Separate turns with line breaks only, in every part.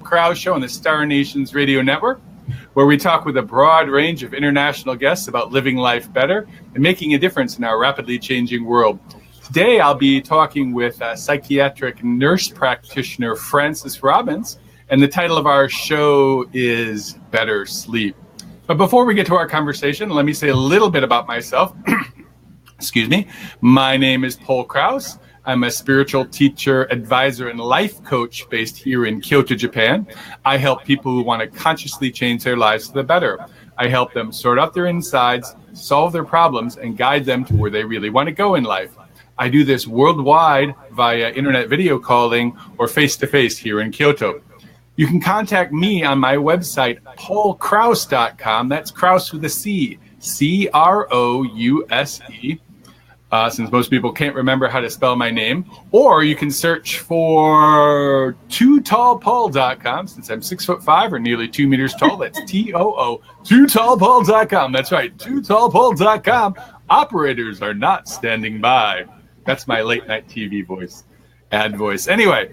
Crouse Show on the Star Nations Radio Network, where we talk with a broad range of international guests about living life better and making a difference in our rapidly changing world. Today, I'll be talking with psychiatric nurse practitioner Frances Robbins, and the title of our show is Better Sleep. But before we get to our conversation, let me say a little bit about myself. Excuse me. My name is Paul Crouse. I'm a spiritual teacher, advisor, and life coach based here in Kyoto, Japan. I help people who want to consciously change their lives for the better. I help them sort out their insides, solve their problems, and guide them to where they really want to go in life. I do this worldwide via internet video calling or face-to-face here in Kyoto. You can contact me on my website, paulcrouse.com. That's Crouse with a C, C-R-O-U-S-E. Since most people can't remember how to spell my name. Or you can search for tootallpaul.com. Since I'm 6'5" or nearly 2 meters tall, that's T-O-O, tootallpaul.com. That's right, tootallpaul.com. Operators are not standing by. That's my late night TV voice, ad voice. Anyway,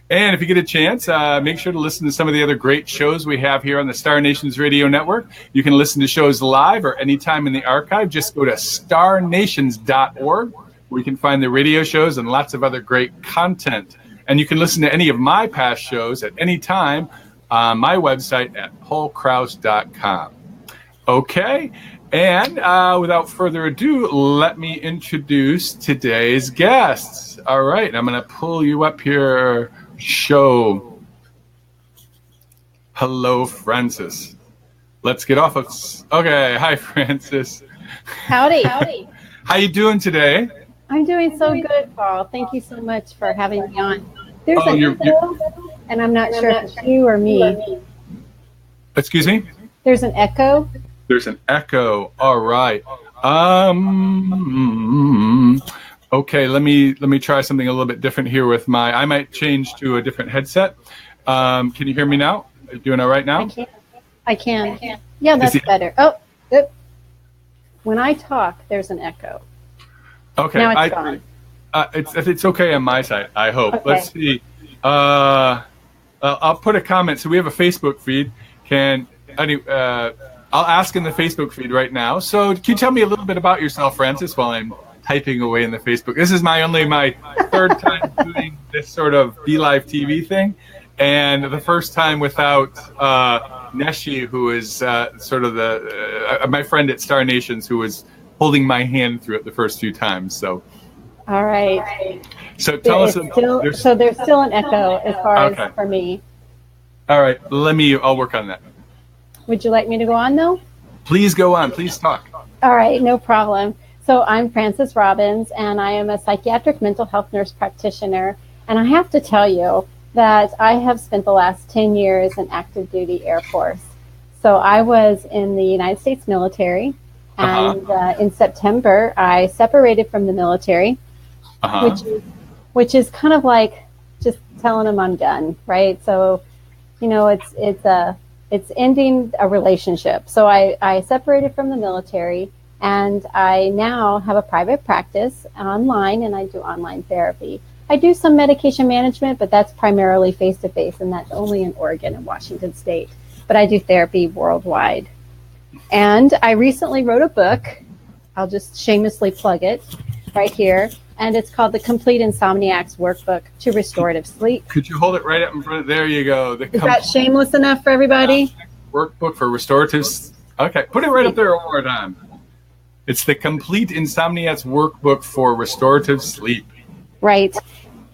and if you get a chance, make sure to listen to some of the other great shows we have here on the Star Nations Radio Network. You can listen to shows live or anytime in the archive. Just go to starnations.org, where you can find the radio shows and lots of other great content. And you can listen to any of my past shows at any time on my website at paulcrouse.com. Okay, and without further ado, let me introduce today's guests. All right, I'm going to pull you up here. Show. Hello, Frances. Let's get off of. Okay, hi, Frances.
Howdy.
How you doing today?
I'm doing so good, Paul. Thank you so much for having me on. There's an echo, and I'm not sure if it's you or me.
Excuse me?
There's an echo.
There's an echo. All right. Okay, let me try something a little bit different here with I might change to a different headset. Can you hear me now? Are you doing all right now?
I can. Yeah, that's better. Oh, when I talk, there's an echo.
Okay.
Now it's gone.
It's okay on my side, I hope.
Okay.
Let's see. I'll put a comment. So we have a Facebook feed. I'll ask in the Facebook feed right now. So can you tell me a little bit about yourself, Frances, while I'm typing away in the Facebook. This is my third time doing this sort of BeLive TV thing, and the first time without Neshi, who is sort of my friend at Star Nations, who was holding my hand through it the first few times. So,
all right.
So tell us.
So there's still an echo as far as for me.
All right, I'll work on that.
Would you like me to go on though?
Please go on. Please talk.
All right, no problem. So I'm Frances Robbins, and I am a psychiatric mental health nurse practitioner. And I have to tell you that I have spent the last 10 years in active duty Air Force. So I was in the United States military, and in September I separated from the military, which is kind of like just telling them I'm done, right? So, it's ending a relationship. So I separated from the military. And I now have a private practice online, and I do online therapy. I do some medication management, but that's primarily face-to-face, and that's only in Oregon and Washington State. But I do therapy worldwide. And I recently wrote a book. I'll just shamelessly plug it right here. And it's called The Complete Insomniac's Workbook to Restorative Sleep.
Could you hold it right up in front? There you go.
Is that shameless enough for everybody?
Workbook for restorative. Okay, put it right up there one more time. It's the Complete Insomniac's Workbook for Restorative Sleep.
Right.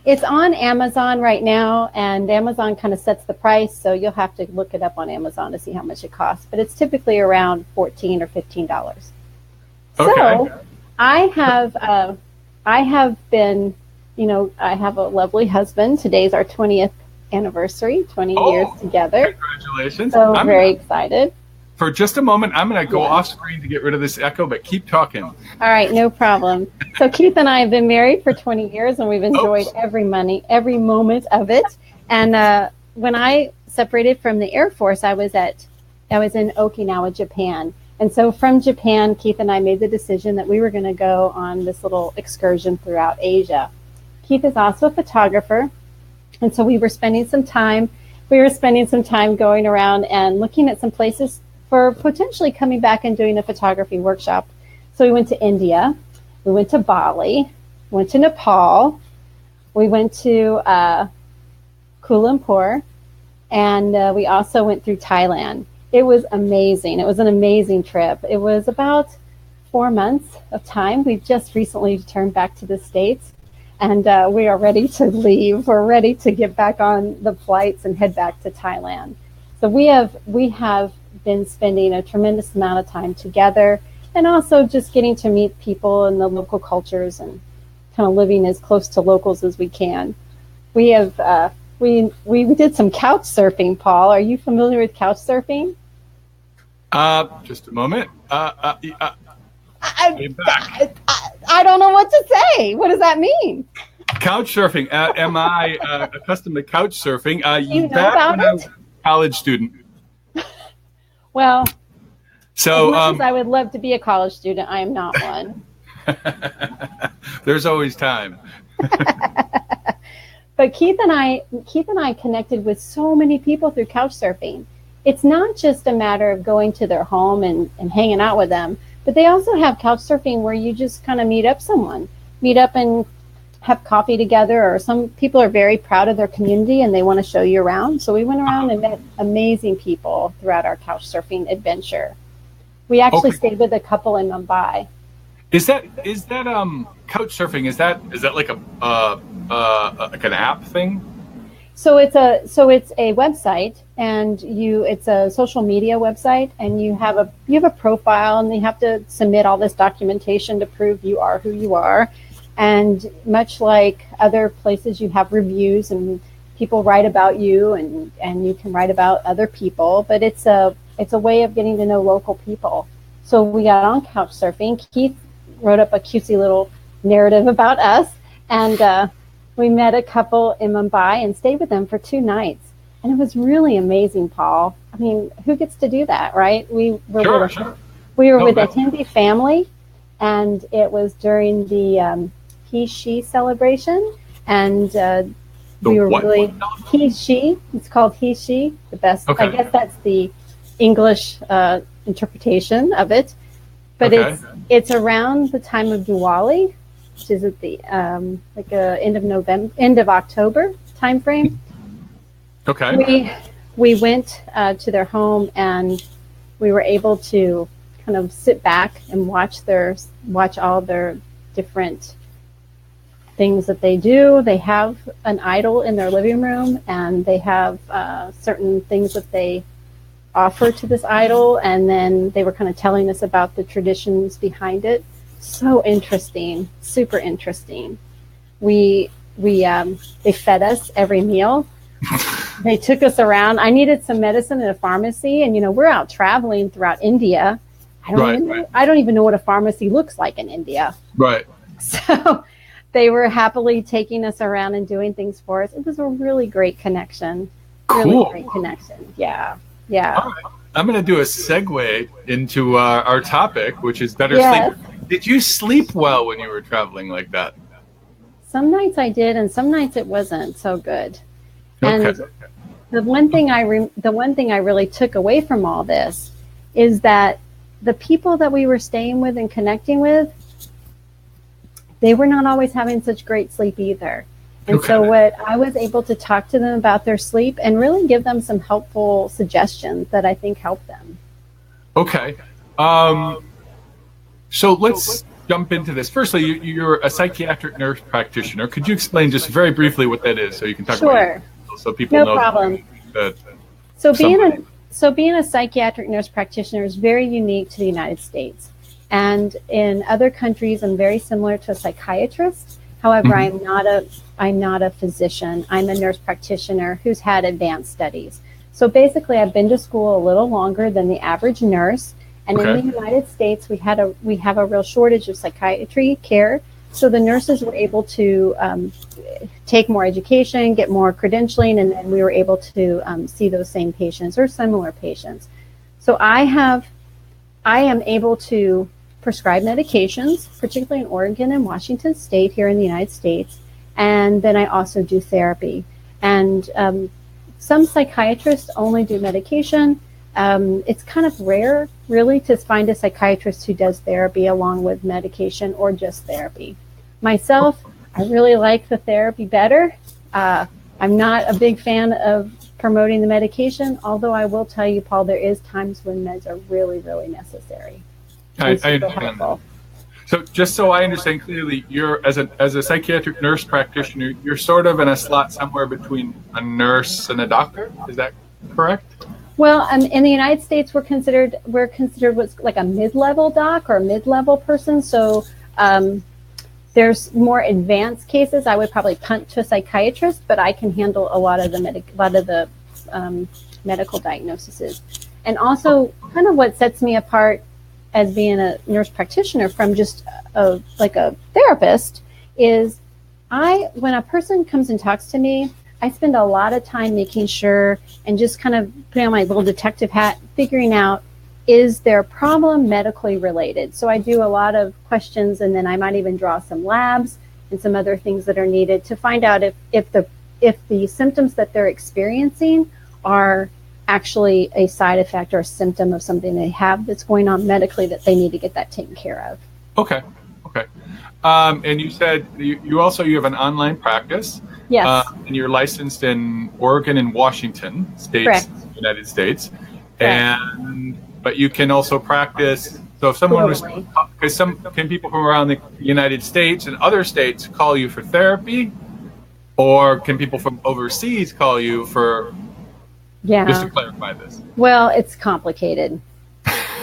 It's on Amazon right now, and Amazon kind of sets the price, so you'll have to look it up on Amazon to see how much it costs. But it's typically around $14 or $15.
Okay.
So I have been, I have a lovely husband. Today's our 20th anniversary, 20 years together.
Congratulations.
So I'm very excited.
For just a moment, I'm going to go off screen to get rid of this echo, but keep talking.
All right, no problem. So Keith and I have been married for 20 years, and we've enjoyed every moment of it. And when I separated from the Air Force, I was at I was in Okinawa, Japan. And so from Japan, Keith and I made the decision that we were going to go on this little excursion throughout Asia. Keith is also a photographer. And so we were spending some time going around and looking at some places for potentially coming back and doing a photography workshop. So we went to India, we went to Bali, went to Nepal, we went to Kuala Lumpur, and we also went through Thailand. It was amazing. It was an amazing trip. It was about 4 months of time. We've just recently returned back to the States, and we are ready to leave. We're ready to get back on the flights and head back to Thailand. So we have been spending a tremendous amount of time together, and also just getting to meet people in the local cultures and kind of living as close to locals as we can. We have we did some couch surfing, Paul. Are you familiar with couch surfing?
Just a moment.
I don't know what to say. What does that mean?
Couch surfing. Am I accustomed to couch surfing?
You know about it?
I was a college student.
Well,
so
as much as I would love to be a college student, I am not one.
There's always time.
But Keith and I connected with so many people through couch surfing. It's not just a matter of going to their home and hanging out with them, but they also have couch surfing where you just kind of meet up and have coffee together, or some people are very proud of their community and they want to show you around. So we went around and met amazing people throughout our couch surfing adventure. We actually stayed with a couple in Mumbai.
Is that couch surfing? Is that like like an app thing?
So it's a website, and it's a social media website, and you have a profile, and you have to submit all this documentation to prove you are who you are. And much like other places, you have reviews and people write about you, and you can write about other people. But it's a way of getting to know local people. So we got on couch surfing. Keith wrote up a cutesy little narrative about us, and we met a couple in Mumbai and stayed with them for 2 nights. And it was really amazing, Paul. I mean, who gets to do that, right? We were with a Hindi family, and it was during the he-she celebration. And we were really he-she. It's called he-she. The best. Okay. I guess that's the English interpretation of it. But it's around the time of Diwali, which is at the end of October time frame.
Okay.
We went to their home, and we were able to kind of sit back and watch all their different things that they do. They have an idol in their living room, and they have certain things that they offer to this idol, and then they were kind of telling us about the traditions behind it. So interesting, super interesting. They fed us every meal. They took us around. I needed some medicine at a pharmacy, and we're out traveling throughout India. I don't even know what a pharmacy looks like in India.
Right.
So they were happily taking us around and doing things for us. It was a really great connection.
Cool.
Really great connection. Yeah. Yeah.
All right. I'm going to do a segue into our topic, which is better sleep. Did you sleep well when you were traveling like that?
Some nights I did, and some nights it wasn't so good. And the one thing I really took away from all this is that the people that we were staying with and connecting with, they were not always having such great sleep either. And so what I was able to talk to them about their sleep and really give them some helpful suggestions that I think helped them.
Okay. So let's jump into this. Firstly, you're a psychiatric nurse practitioner. Could you explain just very briefly what that is, so you can talk about it, so people know?
No problem. So being a psychiatric nurse practitioner is very unique to the United States. And in other countries, I'm very similar to a psychiatrist. However, I'm not a physician. I'm a nurse practitioner who's had advanced studies. So basically, I've been to school a little longer than the average nurse. And in the United States, we have a real shortage of psychiatry care. So the nurses were able to take more education, get more credentialing, and then we were able to see those same patients or similar patients. So I am able to prescribe medications, particularly in Oregon and Washington State here in the United States. And then I also do therapy. And some psychiatrists only do medication. It's kind of rare, really, to find a psychiatrist who does therapy along with medication or just therapy. Myself, I really like the therapy better. I'm not a big fan of promoting the medication, although I will tell you, Paul, there is times when meds are really, really necessary.
I understand that. So just so I understand clearly, you're as a psychiatric nurse practitioner, you're sort of in a slot somewhere between a nurse and a doctor. Is that correct?
Well, in the United States, we're considered what's like a mid-level doc or a mid-level person. So there's more advanced cases. I would probably punt to a psychiatrist, but I can handle a lot of the medical diagnoses. And also, kind of what sets me apart as being a nurse practitioner from just a therapist is when a person comes and talks to me, I spend a lot of time making sure and just kind of putting on my little detective hat, figuring out, is their problem medically related? So I do a lot of questions, and then I might even draw some labs and some other things that are needed to find out if the symptoms that they're experiencing are actually a side effect or a symptom of something they have that's going on medically that they need to get that taken care of.
Okay. And you said you have an online practice.
Yes.
And you're licensed in Oregon and Washington states,
Correct.
United States.
Correct.
But you can also practice. So if someone because can people from around the United States and other states call you for therapy, or can people from overseas call you for?
Yeah.
Just to clarify this.
Well, it's complicated.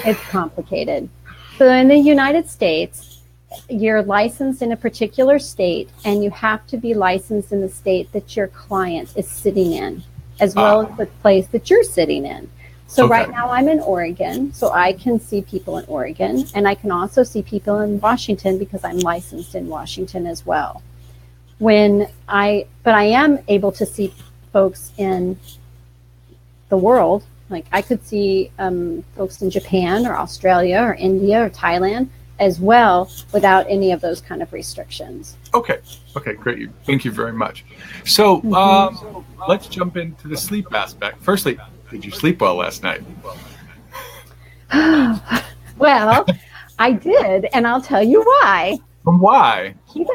It's complicated. So in the United States, you're licensed in a particular state, and you have to be licensed in the state that your client is sitting in, as well as the place that you're sitting in. So right now I'm in Oregon, so I can see people in Oregon, and I can also see people in Washington because I'm licensed in Washington as well. But I am able to see folks in the world. Like I could see folks in Japan or Australia or India or Thailand as well without any of those kind of restrictions.
Okay, great. Thank you very much. So let's jump into the sleep aspect. Firstly, did you sleep well last night?
Well, I did, and I'll tell you why.
Why?
Keith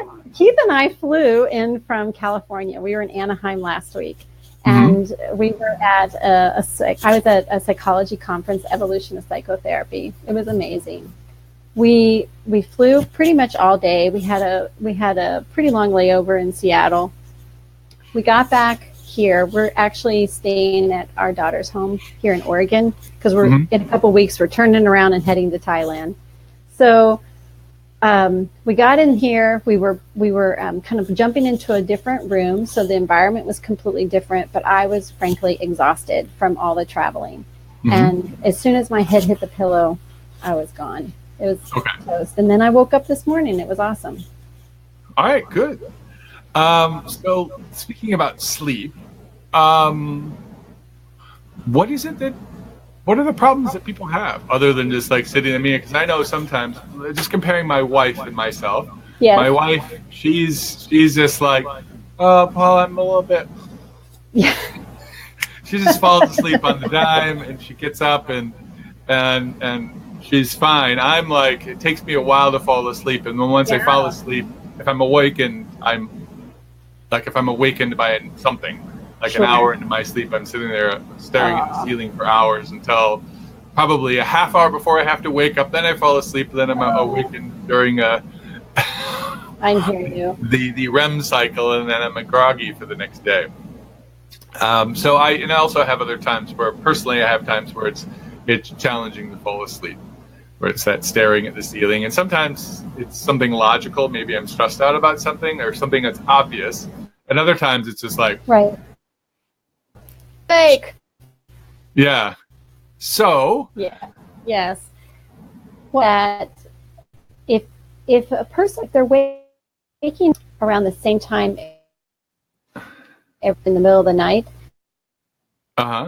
and I flew in from California. We were in Anaheim last week, and we were at I was at a psychology conference, Evolution of Psychotherapy. It was amazing. We flew pretty much all day. We had a pretty long layover in Seattle. We got back here. We're actually staying at our daughter's home here in Oregon because we're in a couple weeks. We're turning around and heading to Thailand. So we got in here. We were kind of jumping into a different room, so the environment was completely different. But I was frankly exhausted from all the traveling, and as soon as my head hit the pillow, I was gone. It was toast. And then I woke up this morning. It was awesome.
All right, good. So speaking about sleep, what are the problems that people have other than just like sitting? I mean, because I know sometimes, just comparing my wife and myself, my wife, she's just like, oh, Paul, I'm a little bit.
Yeah.
She just falls asleep on the dime, and she gets up and she's fine. I'm like, it takes me a while to fall asleep, and then once I fall asleep, if I'm awakened by something, like an hour into my sleep, I'm sitting there staring at the ceiling for hours until probably a half hour before I have to wake up. Then I fall asleep. Then I'm awakened during
I hear you.
the REM cycle, and then I'm groggy for the next day. So I also have other times where personally I have times where it's challenging to fall asleep, where it's that staring at the ceiling, and sometimes it's something logical. Maybe I'm stressed out about something or something that's obvious, and other times it's just like
fake.
Yeah. So.
Yeah. Yes. That if a person, if they're waking around the same time in the middle of the night.
For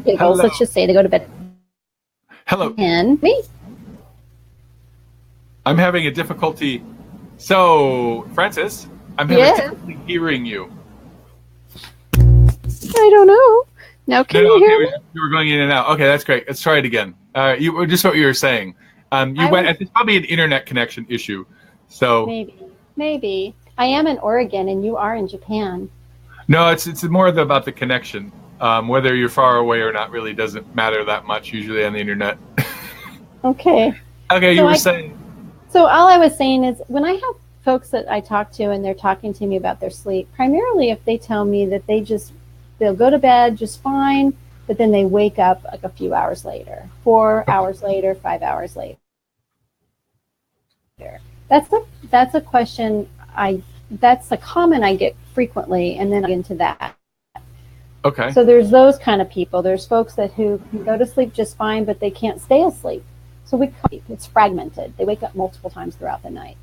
giggles, let's just say they go to bed
Hello.
And me.
I'm having a difficulty. So, Frances, I'm having difficulty hearing you.
I don't know. Now, can you hear me?
You were going in and out. Okay, that's great. Let's try it again. You were just what you were saying. It's probably an internet connection issue. So
maybe. I am in Oregon, and you are in Japan.
No, it's more about the connection. Whether you're far away or not really doesn't matter that much usually on the internet.
Okay.
Okay, you were saying.
So all I was saying is when I have folks that I talk to and they're talking to me about their sleep, primarily if they tell me that they'll go to bed just fine, but then they wake up like a few hours later, 4 hours later, 5 hours later. That's a question that's a comment I get frequently, and then I get into that.
Okay.
So there's those kind of people. There's folks who can go to sleep just fine, but they can't stay asleep. So it's fragmented. They wake up multiple times throughout the night.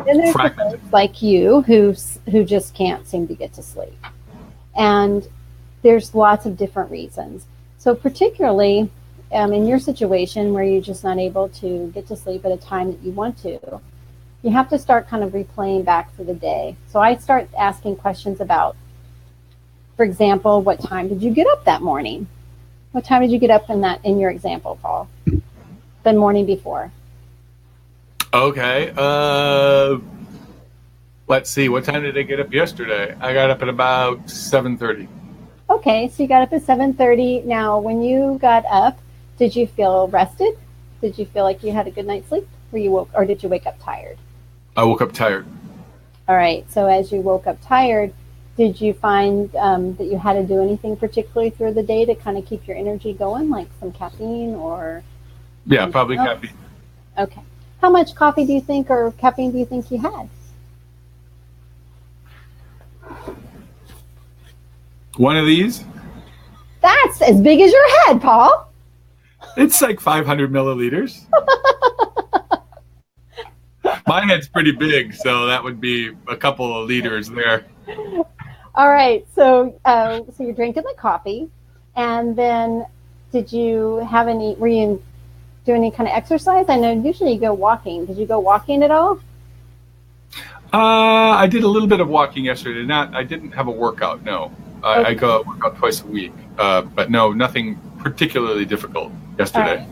Then there's the folks like you who just can't seem to get to sleep. And there's lots of different reasons. So particularly in your situation where you're just not able to get to sleep at a time that you want to, you have to start kind of replaying back through the day. So I start asking questions about, for example, what time did you get up that morning? What time did you get up in your example, Paul? The morning before.
Okay. Let's see. What time did I get up yesterday? I got up at about 7:30.
Okay, so you got up at 7:30. Now, when you got up, did you feel rested? Did you feel like you had a good night's sleep? Or did you wake up tired?
I woke up tired.
All right. So as you woke up tired, did you find that you had to do anything particularly through the day to kind of keep your energy going, like some caffeine or?
Yeah, probably caffeine.
Okay. How much coffee do you think or caffeine do you think you had?
One of these?
That's as big as your head, Paul.
It's like 500 milliliters. My head's pretty big, so that would be a couple of liters there.
All right. So you're drinking the coffee, and then were you doing any kind of exercise? I know usually you go walking. Did you go walking at all?
I did a little bit of walking yesterday. I didn't have a workout, no. Okay. I go work out twice a week, but no, nothing particularly difficult yesterday.
Right.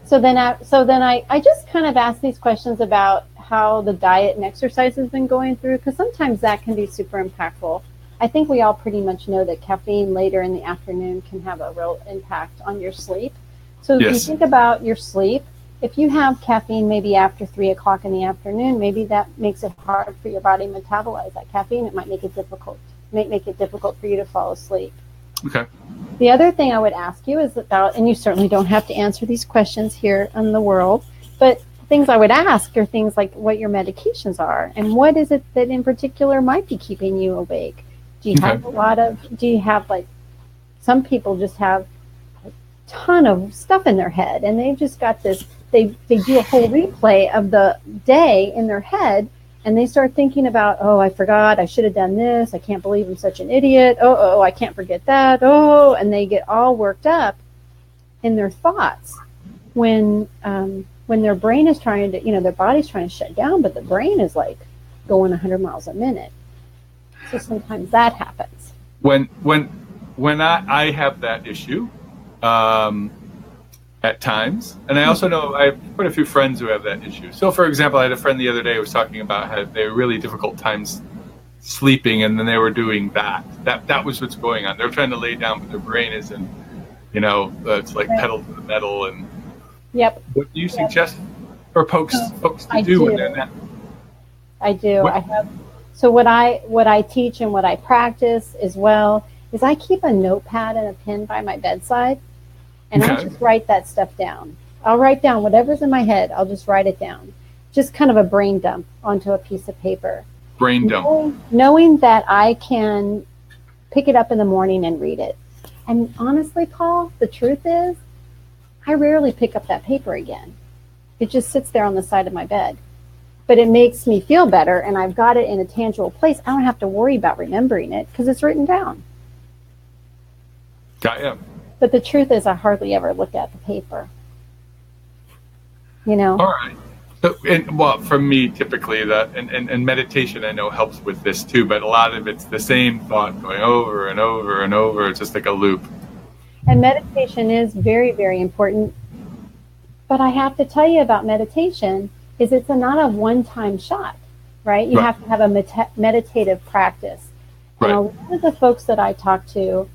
So then I just kind of asked these questions about how the diet and exercise has been going through, because sometimes that can be super impactful. I think we all pretty much know that caffeine later in the afternoon can have a real impact on your sleep. So if you think about your sleep, if you have caffeine maybe after 3 o'clock in the afternoon, maybe that makes it hard for your body to metabolize that caffeine. It might make it difficult for you to fall asleep.
Okay.
The other thing I would ask you is about, and you certainly don't have to answer these questions here in the world, but things I would ask are things like what your medications are and what is it that in particular might be keeping you awake. Do you have like, some people just have a ton of stuff in their head and they've just got this, they do a whole replay of the day in their head and they start thinking about, oh, I forgot, I should have done this, I can't believe I'm such an idiot, oh, I can't forget that, and they get all worked up in their thoughts when their brain is trying to, their body's trying to shut down, but the brain is like going 100 miles a minute. So sometimes that happens.
When I have that issue, at times, and I also know I have quite a few friends who have that issue. So, for example, I had a friend the other day who was talking about how they were really difficult times sleeping, and then they were doing that. That was what's going on. They're trying to lay down, but their brain isn't. It's like pedal to the metal. And
yep.
What do you suggest for folks to do when they're not?
I do. I have. So what I teach and what I practice as well is I keep a notepad and a pen by my bedside, and I just write that stuff down. I'll write down whatever's in my head. I'll just write it down. Just kind of a brain dump onto a piece of paper.
Brain dump.
Knowing that I can pick it up in the morning and read it. And honestly, Paul, the truth is, I rarely pick up that paper again. It just sits there on the side of my bed. But it makes me feel better, and I've got it in a tangible place. I don't have to worry about remembering it because it's written down.
Got ya.
But the truth is I hardly ever look at the paper. you know?
All right. So, well, for me, typically and meditation I know helps with this too, but a lot of it's the same thought going over and over and over. It's just like a loop.
And meditation is very, very important. But I have to tell you about meditation is it's not a one-time shot, right? You have to have a meditative practice. And a lot of the folks that I talk to,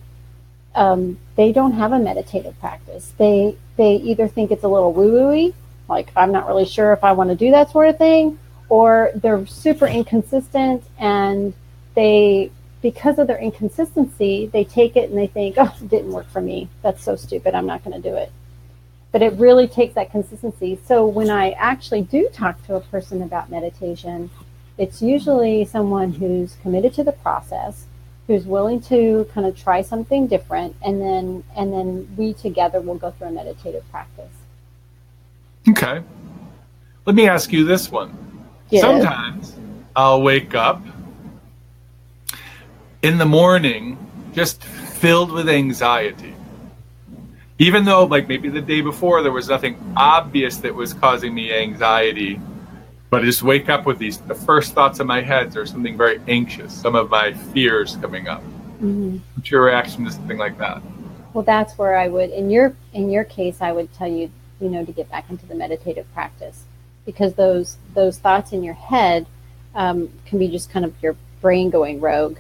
they don't have a meditative practice. They either think it's a little woo-woo-y, like I'm not really sure if I want to do that sort of thing, or they're super inconsistent, and because of their inconsistency, they take it and they think, oh, it didn't work for me. That's so stupid. I'm not going to do it. But it really takes that consistency. So when I actually do talk to a person about meditation, it's usually someone who's committed to the process, who's willing to kind of try something different, and then we together will go through a meditative practice.
Okay. Let me ask you this one. Yes. Sometimes I'll wake up in the morning just filled with anxiety. Even though, like, maybe the day before there was nothing obvious that was causing me anxiety, but I just wake up with the first thoughts in my head are something very anxious, some of my fears coming up. Mm-hmm. What's your reaction to something like that?
Well, that's where I would, in your case, I would tell you, to get back into the meditative practice, because those thoughts in your head can be just kind of your brain going rogue.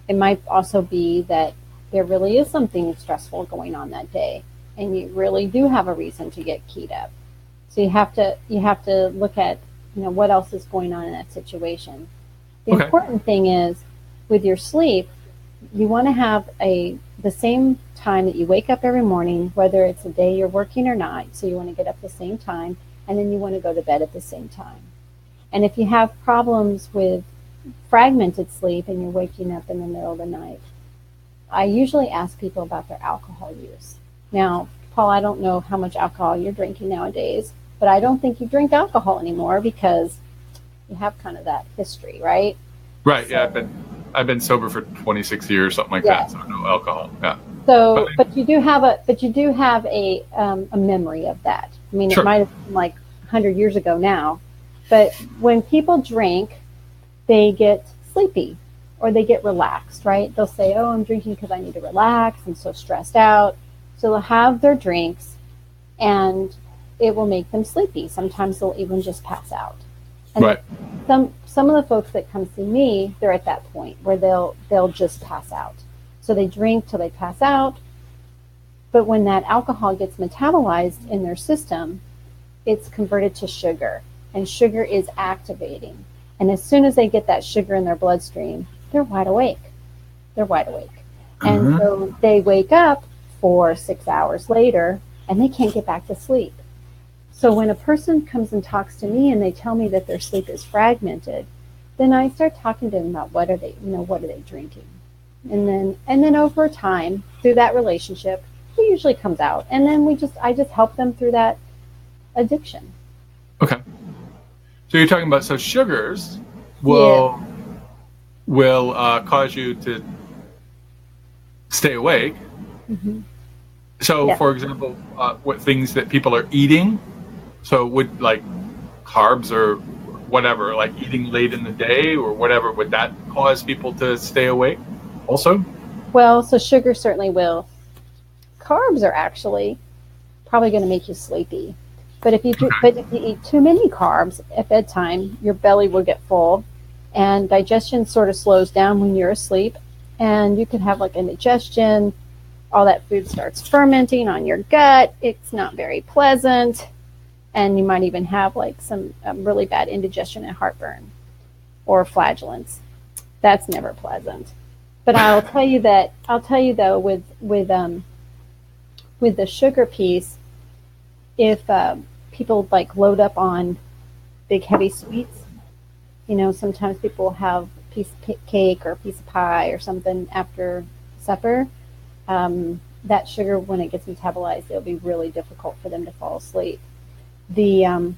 It might also be that there really is something stressful going on that day, and you really do have a reason to get keyed up. So you have to look at what else is going on in that situation. The important thing is with your sleep, you want to have the same time that you wake up every morning, whether it's a day you're working or not. So you want to get up the same time, and then you want to go to bed at the same time. And if you have problems with fragmented sleep and you're waking up in the middle of the night, I usually ask people about their alcohol use. Now, Paul, I don't know how much alcohol you're drinking nowadays, but I don't think you drink alcohol anymore because you have kind of that history, right?
Right. So, yeah. I've been sober for 26 years, something like that. So no alcohol. Yeah.
So, but you do have a memory of that. I mean, It might have been like 100 years ago now, but when people drink, they get sleepy or they get relaxed, right? They'll say, oh, I'm drinking because I need to relax. I'm so stressed out. So they'll have their drinks and it will make them sleepy. Sometimes they'll even just pass out. And some of the folks that come see me, they're at that point where they'll just pass out. So they drink till they pass out. But when that alcohol gets metabolized in their system, it's converted to sugar. And sugar is activating. And as soon as they get that sugar in their bloodstream, they're wide awake. And so they wake up 4 or 6 hours later, and they can't get back to sleep. So when a person comes and talks to me and they tell me that their sleep is fragmented, then I start talking to them about what are they drinking. And then over time, through that relationship, it usually comes out. And then I just help them through that addiction.
Okay. So you're talking about, sugars will cause you to stay awake. Mm-hmm. So, for example, what things that people are eating, so would like carbs or whatever, like eating late in the day or whatever, would that cause people to stay awake also?
Well, so sugar certainly will. Carbs are actually probably going to make you sleepy. But if you eat too many carbs at bedtime, your belly will get full, and digestion sort of slows down when you're asleep, and you could have like indigestion. All that food starts fermenting on your gut. It's not very pleasant, and you might even have like some really bad indigestion and heartburn or flatulence. That's never pleasant. But I'll tell you though, with the sugar piece, if people like load up on big heavy sweets, sometimes people have a piece of cake or a piece of pie or something after supper. That sugar, when it gets metabolized, it'll be really difficult for them to fall asleep. The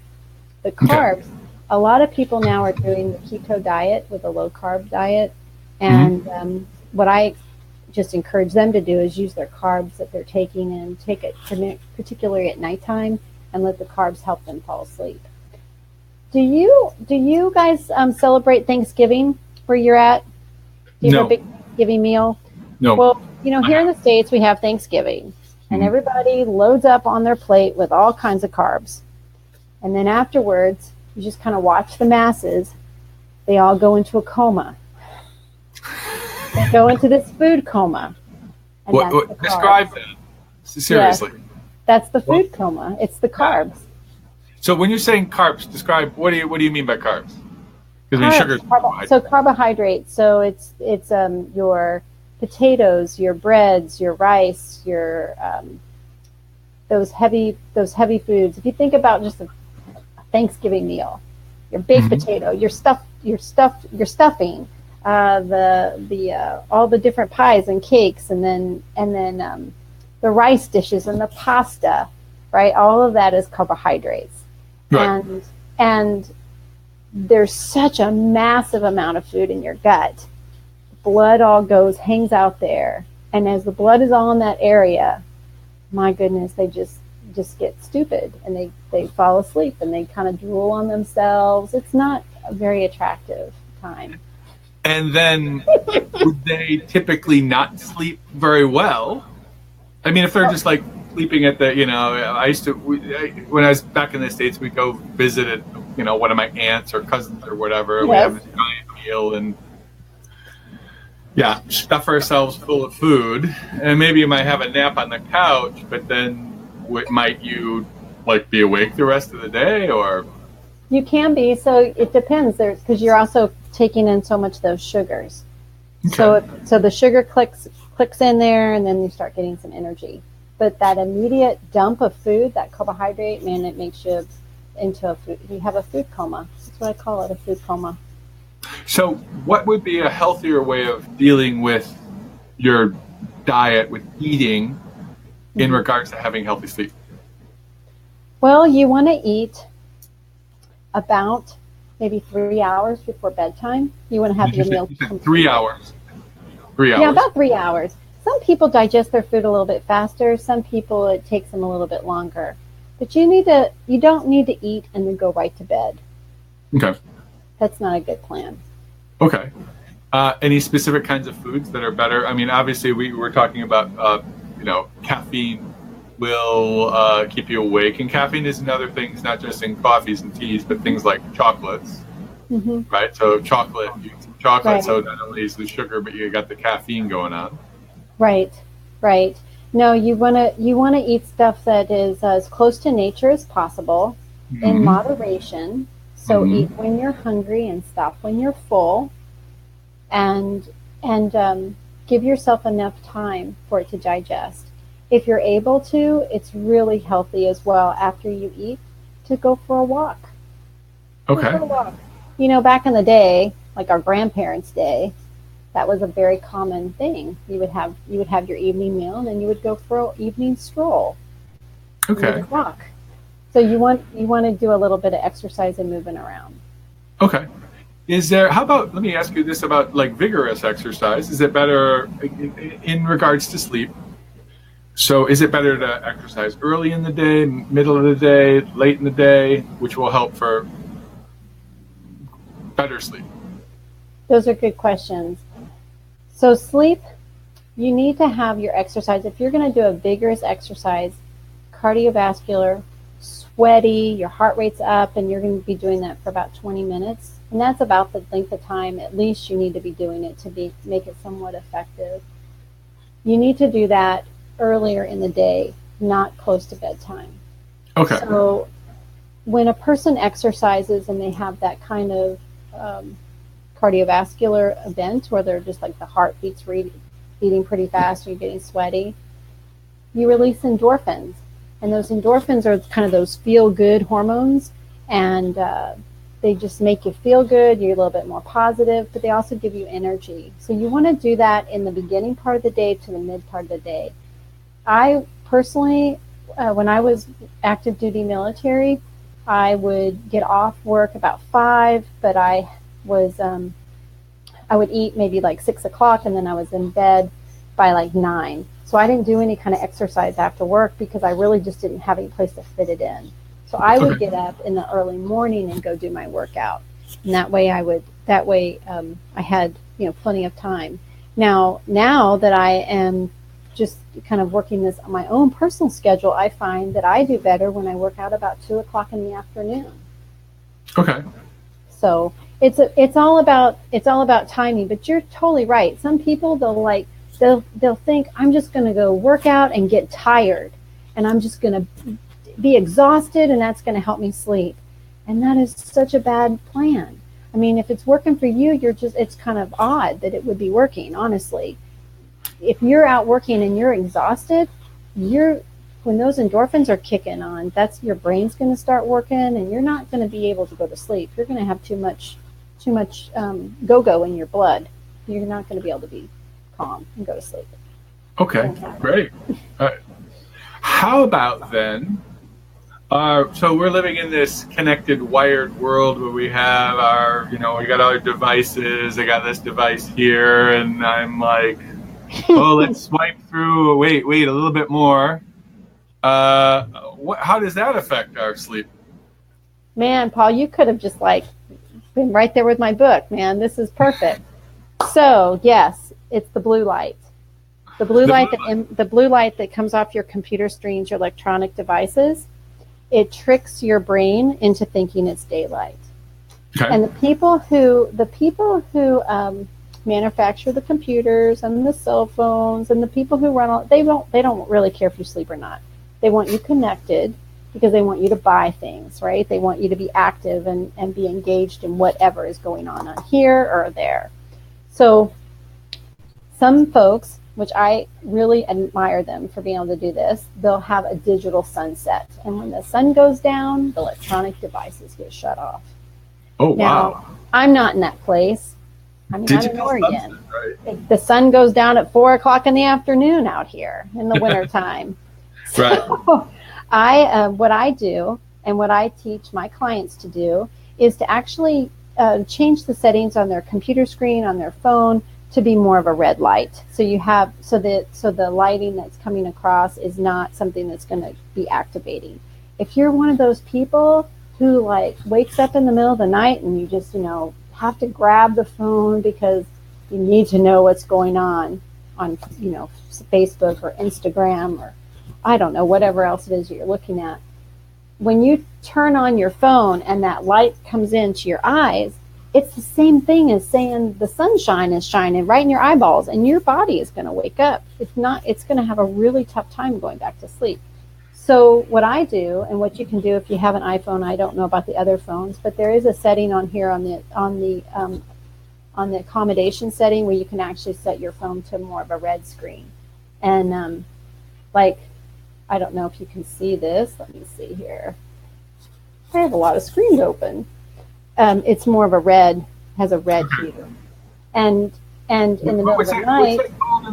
carbs, a lot of people now are doing the keto diet with a low carb diet, and what I just encourage them to do is use their carbs that they're taking and take it particularly at nighttime, and let the carbs help them fall asleep. Do you guys celebrate Thanksgiving where you're at? Do you have a big Thanksgiving meal?
No.
Well, here in the States we have Thanksgiving, and everybody loads up on their plate with all kinds of carbs. And then afterwards, you just kind of watch the masses. They all go into a coma. They go into this food coma.
What describe that? Seriously.
Yes, that's the food coma. It's the carbs.
So when you're saying carbs, describe what do you mean by carbs? Because sugar.
So carbohydrates. So it's your potatoes, your breads, your rice, your those heavy foods. If you think about just a Thanksgiving meal, your baked potato, your stuffing, all the different pies and cakes, and then the rice dishes and the pasta, right? All of that is carbohydrates. Right. And there's such a massive amount of food in your gut. Blood all hangs out there. And as the blood is all in that area, my goodness, they just get stupid and they fall asleep and they kind of drool on themselves. It's not a very attractive time.
And then would they typically not sleep very well? I mean, if they're just like sleeping at the, when I was back in the States, we'd go visit one of my aunts or cousins or whatever. Yes. We have a giant meal and stuff ourselves full of food. And maybe you might have a nap on the couch, but then might you be awake the rest of the day or?
You can be. So it depends because you're also taking in so much of those sugars. Okay. So the sugar clicks in there and then you start getting some energy. But that immediate dump of food, that carbohydrate, man, it makes you into you have a food coma. That's what I call it, a food coma.
So what would be a healthier way of dealing with your diet, with eating, in regards to having healthy sleep?
Well, you want to eat about maybe 3 hours before bedtime. You want to have your meal.
3 hours. 3 hours.
Yeah, about 3 hours. Some people digest their food a little bit faster. Some people, it takes them a little bit longer. But you don't need to eat and then go right to bed.
Okay.
That's not a good plan.
Okay. Any specific kinds of foods that are better? I mean, obviously we were talking about, caffeine will keep you awake. And caffeine is in other things, not just in coffees and teas, but things like chocolates, right? So chocolate, right. So not only is the sugar, but you got the caffeine going on.
Right. No, you wanna eat stuff that is as close to nature as possible, in moderation. So eat when you're hungry and stop when you're full, and give yourself enough time for it to digest. If you're able to, it's really healthy as well after you eat to go for a walk.
Okay.
Go for a walk. Back in the day, like our grandparents' day, that was a very common thing. You would have your evening meal and then you would go for an evening stroll.
Okay.
You would walk. So you want to do a little bit of exercise and moving around.
Okay. How about, let me ask you this about vigorous exercise. Is it better in regards to sleep? So is it better to exercise early in the day, middle of the day, late in the day, which will help for better sleep?
Those are good questions. So sleep, you need to have your exercise. If you're going to do a vigorous exercise, cardiovascular, sweaty, your heart rate's up, and you're going to be doing that for about 20 minutes. And that's about the length of time at least you need to be doing it to make it somewhat effective. You need to do that earlier in the day, not close to bedtime.
Okay.
So when a person exercises and they have that kind of cardiovascular event where they're just the heart beats beating pretty fast, or you're getting sweaty, you release endorphins. And those endorphins are kind of those feel-good hormones, and they just make you feel good. You're a little bit more positive, but they also give you energy. So you want to do that in the beginning part of the day to the mid part of the day. I personally, when I was active duty military, I would get off work about 5, but I would eat maybe 6 o'clock, and then I was in bed by 9. So I didn't do any kind of exercise after work because I really just didn't have any place to fit it in. So I would get up in the early morning and go do my workout. And that way I had, plenty of time. Now that I am just kind of working this on my own personal schedule, I find that I do better when I work out about 2:00 in the afternoon.
Okay.
So it's all about timing, but you're totally right. Some people, they'll think, I'm just going to go work out and get tired, and I'm just going to be exhausted, and that's going to help me sleep. And that is such a bad plan. I mean, if it's working for you, it's kind of odd that it would be working, honestly. If you're out working and you're exhausted, when those endorphins are kicking on, that's your brain's going to start working, and you're not going to be able to go to sleep. You're going to have too much go-go in your blood. You're not going to be able to be calm and go to sleep.
Okay, great. How about then? So we're living in this connected, wired world where we have we got our devices. I got this device here, and I'm like, oh, let's swipe through. Wait, a little bit more. How does that affect our sleep?
Man, Paul, you could have just been right there with my book, man. This is perfect. So yes, it's the blue light. The blue light that comes off your computer screens, your electronic devices, it tricks your brain into thinking it's daylight. Okay. And the people who manufacture the computers and the cell phones and the people who run they don't really care if you sleep or not. They want you connected because they want you to buy things, right? They want you to be active and be engaged in whatever is going on here or there. So some folks, which I really admire them for being able to do this, they'll have a digital sunset. And when the sun goes down, the electronic devices get shut off.
Oh,
now,
wow.
I'm not in that place. I mean, I'm in Oregon.
Sunset, right?
The sun goes down at 4:00 in the afternoon out here in the wintertime.
Right.
So what I do and what I teach my clients to do is to actually change the settings on their computer screen, on their phone, to be more of a red light. So the lighting that's coming across is not something that's going to be activating. If you're one of those people who wakes up in the middle of the night and you just have to grab the phone because you need to know what's going on Facebook or Instagram or I don't know, whatever else it is you're looking at. When you turn on your phone and that light comes into your eyes, it's the same thing as saying the sunshine is shining right in your eyeballs, and your body is going to wake up. It's going to have a really tough time going back to sleep. So what I do, and what you can do if you have an iPhone, I don't know about the other phones, but there is a setting on here on the accommodation setting where you can actually set your phone to more of a red screen. And I don't know if you can see this. Let me see here. I have a lot of screens open. It's more of a red, has a red hue. And in the middle of the night. What's that called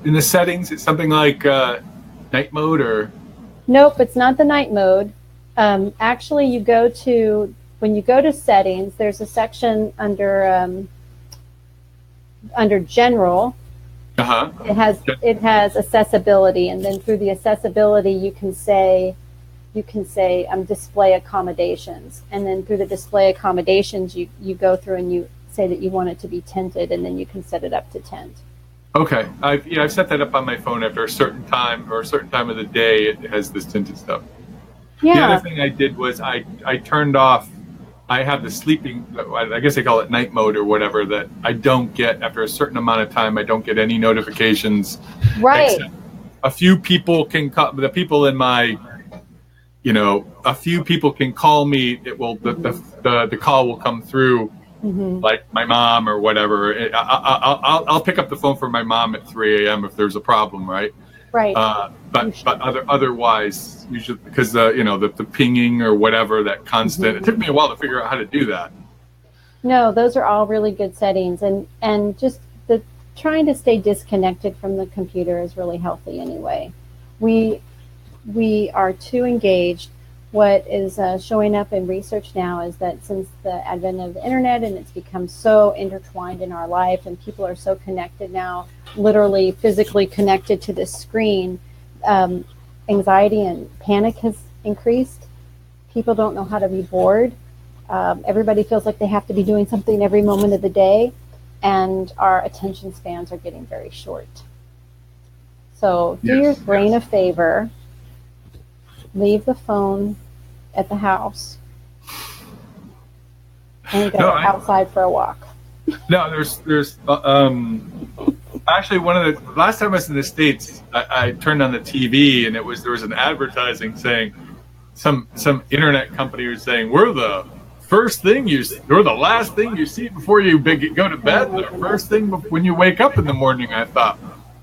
in the settings? It's something like night mode or? Nope, it's not the night mode. Actually, when you go to settings, there's a section under general.
Uh-huh.
It has accessibility, and then through the accessibility you can say display accommodations, and then through the display accommodations you go through and you say that you want it to be tinted, and then you can set it up to tint.
Okay, I've set that up on my phone after a certain time or a certain time of the day. It has this tinted stuff.
Yeah.
The other thing I did was I turned off. I have the sleeping, I guess they call it night mode or whatever, that I don't get after a certain amount of time. I don't get any notifications.
Right.
A few people can call, the people in my, a few people can call me. It will the call will come through, like my mom or whatever. I'll pick up the phone for my mom at 3 a.m. if there's a problem, right?
Right.
But otherwise, usually because the pinging or whatever, that constant. It took me a while to figure out how to do that.
No, those are all really good settings, and just trying to stay disconnected from the computer is really healthy anyway. We are too engaged. what is showing up in research now is that since the advent of the internet and it's become so intertwined in our life and people are so connected now, literally physically connected to this screen, anxiety and panic has increased. People don't know how to be bored. Everybody feels like they have to be doing something every moment of the day, and our attention spans are getting very short. So do your brain a favor. Leave the phone at the house and go outside for a walk.
No, there's actually one of the last time I was in the States, I turned on the TV and there was an advertising saying some internet company was saying we're the last thing you see before you go to bed, the first thing when you wake up in the morning. I thought,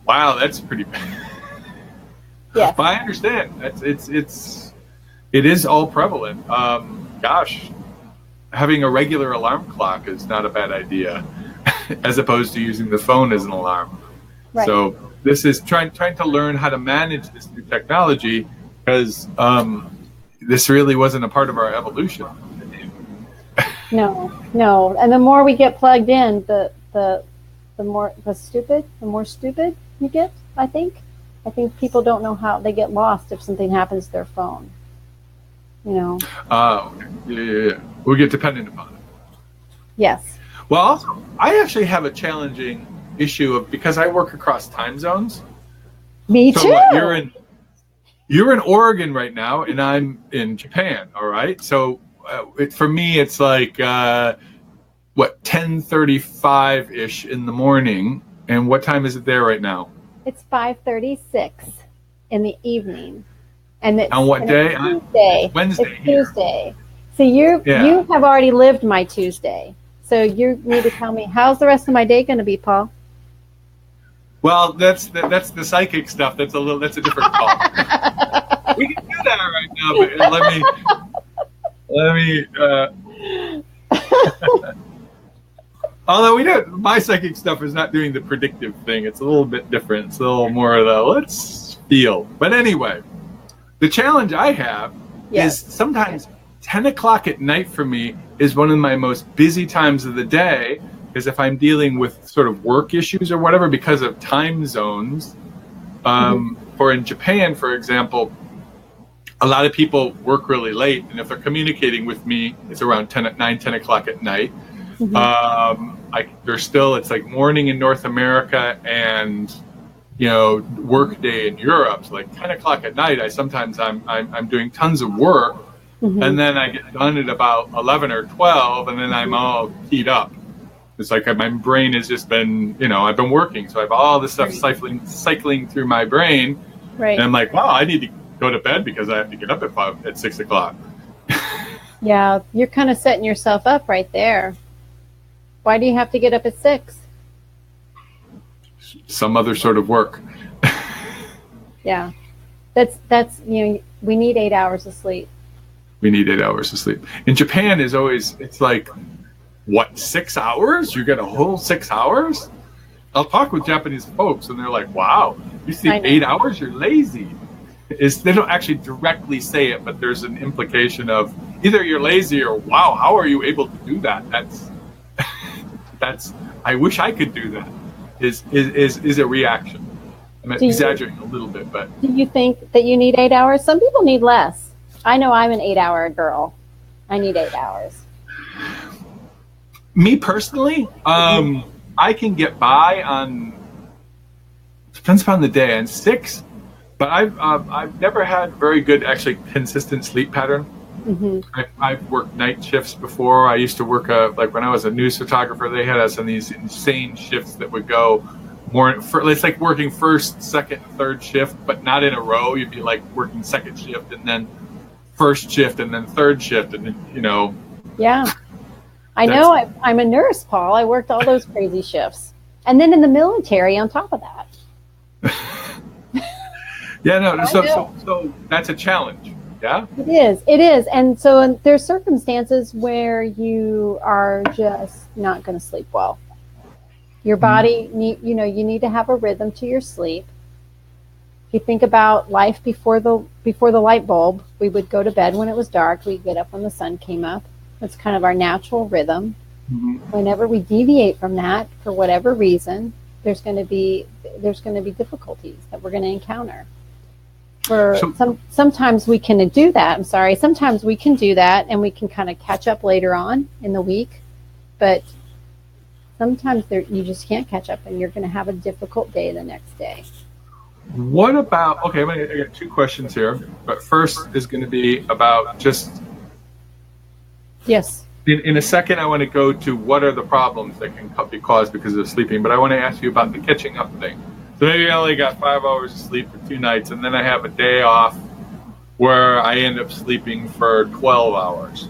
wow, that's pretty bad.
Yes.
But I understand. It is all prevalent. Gosh, having a regular alarm clock is not a bad idea, as opposed to using the phone as an alarm.
Right.
So this is trying to learn how to manage this new technology, because this really wasn't a part of our evolution.
No. And the more we get plugged in, the more stupid you get, I think. I think people don't know how they get lost if something happens to their phone. Okay.
Yeah. We get dependent upon it.
Yes.
Well, also, I actually have a challenging issue because I work across time zones.
Me too.
So you're in Oregon right now, and I'm in Japan. All right. So for me, it's like 10:35 ish in the morning. And what time is it there right now?
It's 5:36 in the evening. And it's
on what day?
Tuesday.
Wednesday.
It's Tuesday. So you have already lived my Tuesday. So you need to tell me, how's the rest of my day going to be, Paul?
Well, that's the psychic stuff. That's a different call. We can do that right now, but let me. Although my psychic stuff is not doing the predictive thing. It's a little bit different. It's a little more of the let's feel. But anyway, the challenge I have is sometimes 10 o'clock at night for me is one of my most busy times of the day, because if I'm dealing with sort of work issues or whatever because of time zones, or in Japan, for example, a lot of people work really late, and if they're communicating with me, it's around 10 o'clock at night. It's like morning in North America and work day in Europe. So like 10 o'clock at night, I'm doing tons of work, and then I get done at about 11 or 12, and then I'm all keyed up. It's like my brain has just been, I've been working, so I have all this stuff cycling through my brain,
right?
And I'm like, wow, I need to go to bed because I have to get up at 6 o'clock.
Yeah, you're kind of setting yourself up right there. Why do you have to get up at 6?
Some other sort of work.
Yeah. That's we need 8 hours of sleep.
We need 8 hours of sleep. In Japan it's like, what, 6 hours? You get a whole 6 hours? I'll talk with Japanese folks and they're like, wow, you sleep 8 hours? You're lazy. They don't actually directly say it, but there's an implication of either you're lazy or, wow, how are you able to do that? That's I wish I could do that. Is a reaction. I'm exaggerating a little bit, but
do you think that you need 8 hours? Some people need less. I know I'm an 8-hour girl. I need 8 hours.
Me personally, I can get by on, depends upon the day, on 6, but I've never had very good, actually consistent sleep pattern. I've worked night shifts before. I used to work like when I was a news photographer, they had us on these insane shifts that would go it's like working first, second, third shift, but not in a row. You'd be like working second shift and then first shift and then third shift, and then
Yeah, I know. I'm a nurse, Paul. I worked all those crazy shifts, and then in the military on top of that.
Yeah, no. So that's a challenge. Yeah,
it is, and so there's circumstances where you are just not going to sleep well. Your body you need to have a rhythm to your sleep. you think about life before the light bulb, we would go to bed when it was dark. We'd get up when the sun came up. That's kind of our natural rhythm. Mm-hmm. Whenever we deviate from that, for whatever reason, there's going to be difficulties that we're going to encounter. Sometimes we can do that. Sometimes we can do that, and we can kind of catch up later on in the week. But sometimes you just can't catch up, and you're going to have a difficult day the next day.
What about? Okay, I got two questions here. But first is going to be about just.
Yes.
In a second, I want to go to what are the problems that can be caused because of sleeping. But I want to ask you about the catching up thing. So maybe I only got 5 hours of sleep for 2 nights, and then I have a day off where I end up sleeping for 12 hours.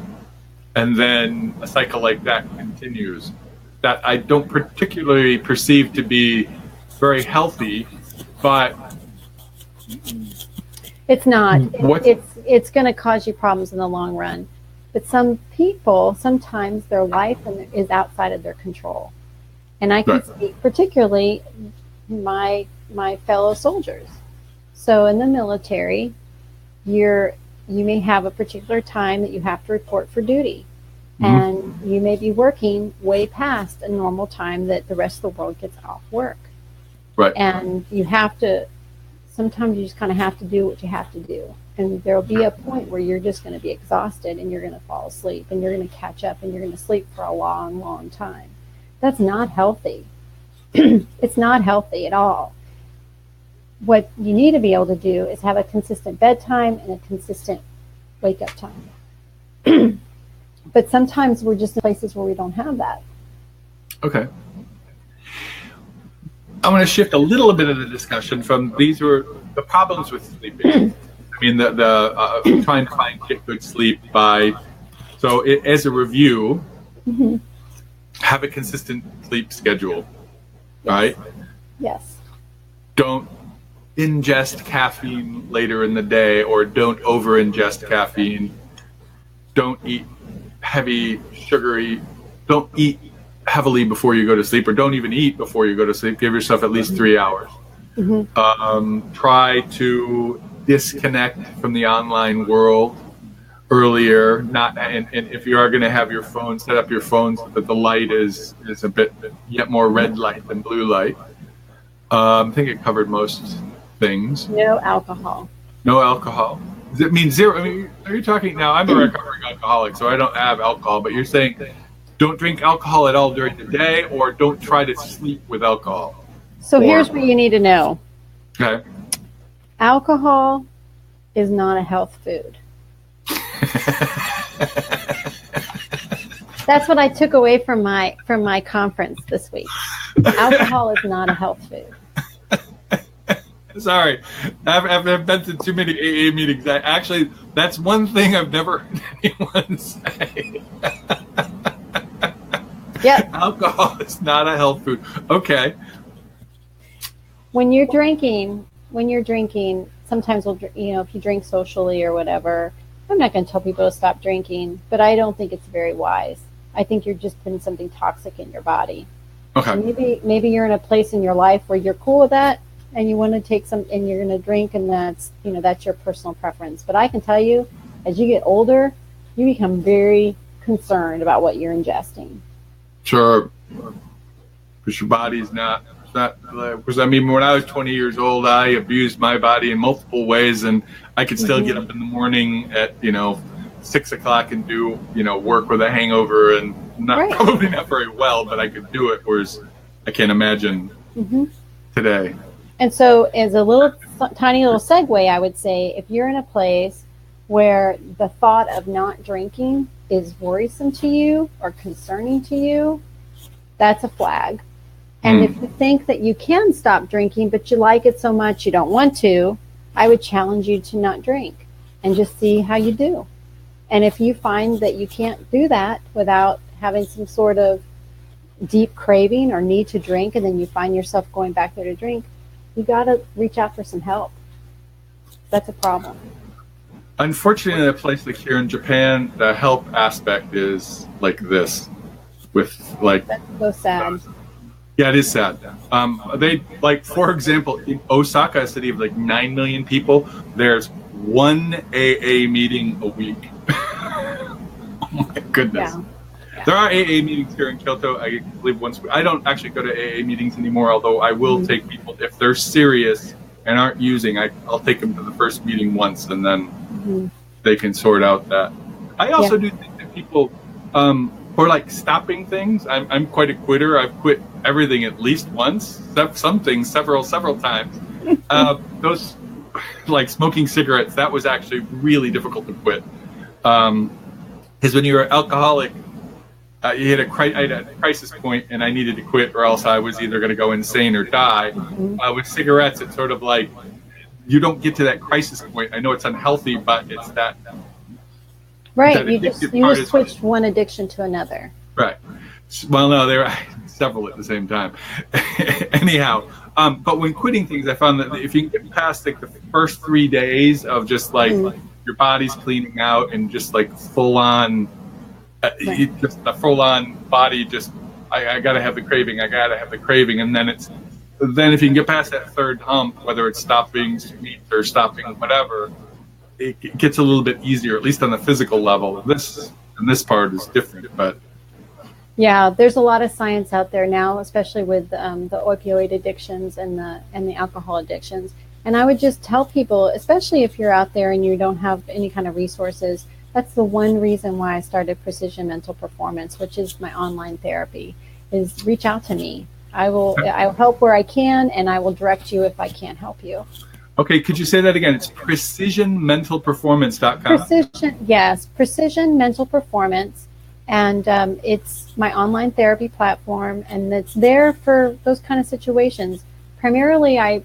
And then a cycle like that continues. That I don't particularly perceive to be very healthy, but...
It's not. It's going to cause you problems in the long run. But some people, sometimes their life is outside of their control. And I can speak particularly my fellow soldiers. So in the military, you may have a particular time that you have to report for duty. Mm-hmm. And you may be working way past a normal time that the rest of the world gets off work.
Right.
And sometimes you just kind of have to do what you have to do. And there'll be a point where you're just going to be exhausted and you're going to fall asleep and you're going to catch up and you're going to sleep for a long, long time. That's not healthy. It's not healthy at all. What you need to be able to do is have a consistent bedtime and a consistent wake-up time. But sometimes we're just in places where we don't have that. Okay.
I want to shift a little bit of the discussion from these were the problems with sleeping. I mean, the trying to get good sleep as a review, mm-hmm. have a consistent sleep schedule, right?
Yes.
Don't ingest caffeine later in the day, or don't over-ingest caffeine. Don't eat heavy, sugary, don't eat heavily before you go to sleep, or don't even eat before you go to sleep. Give yourself at least 3 hours. Mm-hmm. Try to disconnect from the online world earlier. And if you are going to have your phone, set up your phone so that the light is a bit yet more red light than blue light. I think it covered most things.
No alcohol.
No alcohol. Does it mean zero? I mean, are you talking now? I'm a recovering alcoholic, so I don't have alcohol. But you're saying don't drink alcohol at all during the day, or don't try to sleep with alcohol.
So here's what you need to know.
Okay.
Alcohol is not a health food. That's what I took away from my conference this week. Alcohol is not a health food.
Sorry, I've been to too many AA meetings. That's one thing I've never heard anyone say.
Yep.
Alcohol is not a health food. Okay.
When you're drinking, sometimes if you drink socially or whatever, I'm not going to tell people to stop drinking, but I don't think it's very wise. I think you're just putting something toxic in your body. Okay. And maybe you're in a place in your life where you're cool with that, and you want to take some, and you're going to drink, and that's your personal preference. But I can tell you, as you get older, you become very concerned about what you're ingesting.
Sure. Because your body's not. Because I mean, when I was 20 years old, I abused my body in multiple ways, and I could still get up in the morning at 6 o'clock and do work with a hangover, and probably not very well, but I could do it. Whereas I can't imagine today.
And so, as a tiny little segue, I would say if you're in a place where the thought of not drinking is worrisome to you or concerning to you, that's a flag. And if you think that you can stop drinking, but you like it so much you don't want to, I would challenge you to not drink and just see how you do. And if you find that you can't do that without having some sort of deep craving or need to drink, and then you find yourself going back there to drink, you got to reach out for some help. That's a problem.
Unfortunately, in a place like here in Japan, the help aspect is like this, with like.
That's so sad.
Yeah, it is sad. They, like, for example, in Osaka, a city of like 9 million people, there's one AA meeting a week. Oh my goodness.
Yeah.
There are AA meetings here in Kyoto. I believe once. I don't actually go to AA meetings anymore, although I will take people if they're serious and aren't using. I'll take them to the first meeting once, and then they can sort out that. I also do think that people, for like stopping things, I'm quite a quitter. I've quit everything at least once. Some things several times. Those, like smoking cigarettes, that was actually really difficult to quit. Because when you're an alcoholic, I had a crisis point, and I needed to quit, or else I was either going to go insane or die. With cigarettes, it's sort of like you don't get to that crisis point. I know it's unhealthy, but it's that.
Right,
that
you just switched one addiction to another.
Right. Well, no, there are several at the same time. Anyhow, but when quitting things, I found that if you can get past like the first 3 days of just like your body's cleaning out and just like full on. Just a full-on body. Just I gotta have the craving. And then if you can get past that third hump, whether it's stopping sweets or stopping whatever, it gets a little bit easier, at least on the physical level. And this part is different, but
yeah, there's a lot of science out there now, especially with the opioid addictions and the alcohol addictions. And I would just tell people, especially if you're out there and you don't have any kind of resources. That's the one reason why I started Precision Mental Performance, which is my online therapy, is reach out to me. I'll help where I can, and I will direct you if I can't help you.
Okay, could you say that again? It's precisionmentalperformance.com.
Yes, Precision Mental Performance, and it's my online therapy platform, and it's there for those kind of situations. Primarily, I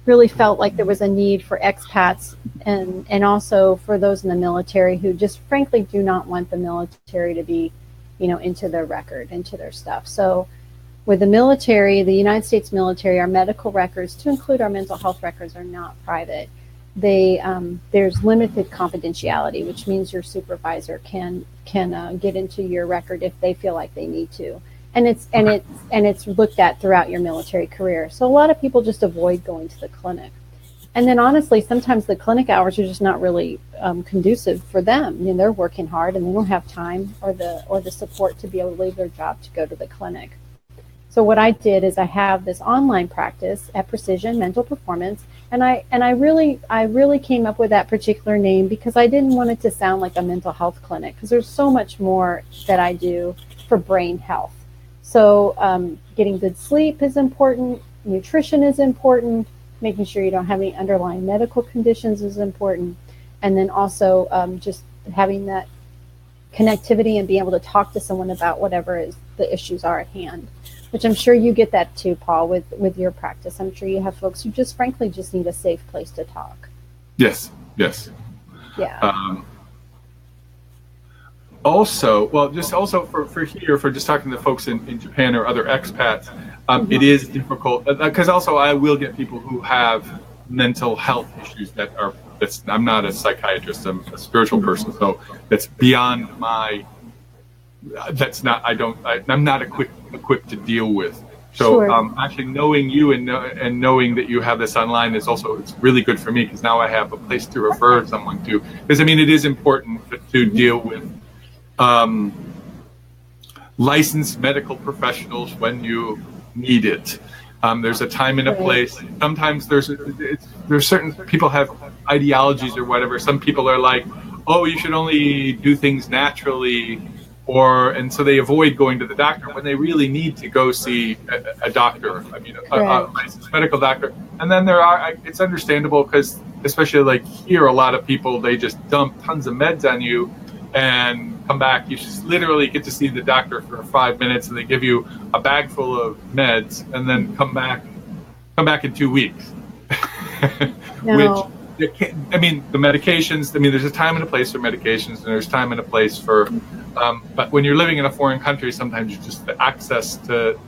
really felt like there was a need for expats and also for those in the military who just frankly do not want the military to be, into their record, into their stuff. So with the military, the United States military, our medical records, to include our mental health records, are not private. There's limited confidentiality, which means your supervisor can get into your record if they feel like they need to. And it's looked at throughout your military career. So a lot of people just avoid going to the clinic. And then honestly, sometimes the clinic hours are just not really conducive for them. They're working hard and they don't have time or the support to be able to leave their job to go to the clinic. So what I did is I have this online practice at Precision Mental Performance, and I really came up with that particular name because I didn't want it to sound like a mental health clinic, because there's so much more that I do for brain health. So getting good sleep is important, nutrition is important, making sure you don't have any underlying medical conditions is important, and then also just having that connectivity and being able to talk to someone about whatever the issues are at hand, which I'm sure you get that too, Paul, with your practice. I'm sure you have folks who just frankly just need a safe place to talk.
Yes.
Yeah.
Also, for here, for just talking to folks in Japan or other expats, it is difficult because also I will get people who have mental health issues I'm not a psychiatrist, I'm a spiritual person, so that's beyond I'm not equipped to deal with. So
Sure.
Actually knowing you and knowing that you have this online it's really good for me, because now I have a place to refer someone to. Because it is important to deal with licensed medical professionals when you need it. There's a time and a place. Sometimes there's certain people have ideologies or whatever. Some people are like, oh, you should only do things naturally, and so they avoid going to the doctor when they really need to go see a doctor. A licensed medical doctor. And then it's understandable, because especially like here, a lot of people, they just dump tons of meds on you and come back. You just literally get to see the doctor for 5 minutes, and they give you a bag full of meds, and then come back in 2 weeks.
No.
Which the medications. There's a time and a place for medications, and there's time and a place for. But when you're living in a foreign country, sometimes just the access to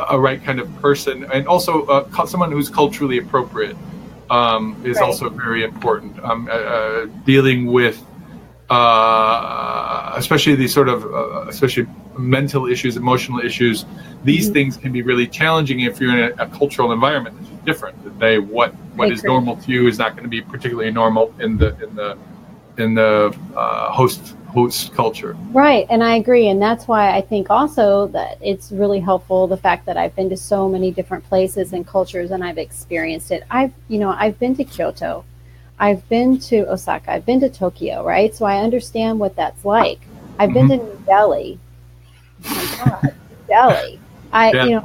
a right kind of person, and also someone who's culturally appropriate is also very important. Dealing with. Especially these sort of, especially mental issues, emotional issues. These things can be really challenging if you're in a cultural environment that's different. What is normal to you is not going to be particularly normal in the host culture.
Right, and I agree, and that's why I think also that it's really helpful the fact that I've been to so many different places and cultures, and I've experienced it. I've been to Kyoto, I've been to Osaka, I've been to Tokyo, right? So I understand what that's like. I've been to New Delhi. Oh my God, Delhi.